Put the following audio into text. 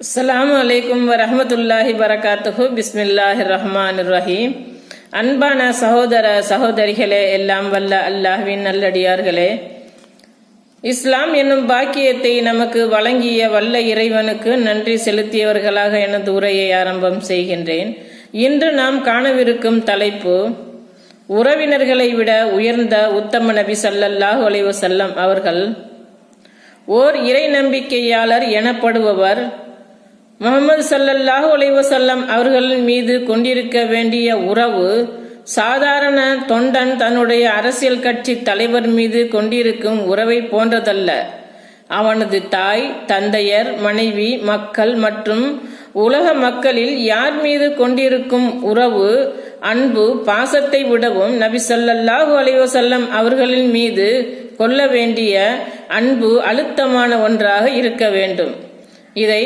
அஸ்ஸலாமு அலைக்கும் வரஹ்மத்துல்லாஹி வரகாத்துஹு. பிஸ்மில்லாஹிர் ரஹ்மானிர் ரஹீம். அன்பான சகோதர சகோதரிகளே, எல்லாம் வல்ல அல்லாஹ்வின் நல்லடியார்களே, இஸ்லாம் என்னும் பாக்கியத்தை நமக்கு வழங்கிய வல்ல இறைவனுக்கு நன்றி செலுத்தியவர்களாக எனது உரையை ஆரம்பம் செய்கின்றேன். இன்று நாம் காணவிருக்கும் தலைப்பு, உறவினர்களை விட உயர்ந்த உத்தம நபி ஸல்லல்லாஹு அலைஹி வஸல்லம் அவர்கள் ஓர் இறை நம்பிக்கையாளர் எனப்படுபவர் முஹம்மது ஸல்லல்லாஹு அலைஹி வஸல்லம் அவர்களின் மீது கொண்டிருக்க வேண்டிய உறவு சாதாரண தொண்டன் தன்னுடைய அரசியல் கட்சி தலைவர் மீது கொண்டிருக்கும் உறவை போன்றதல்ல. அவனது தாய், தந்தையர், மனைவி, மக்கள் மற்றும் உலக மக்களில் யார் மீது கொண்டிருக்கும் உறவு, அன்பு, பாசத்தை விடவும் நபி ஸல்லல்லாஹு அலைஹி வஸல்லம் அவர்களின் மீது கொள்ள வேண்டிய அன்பு அழுத்தமான ஒன்றாக இருக்க வேண்டும். இதை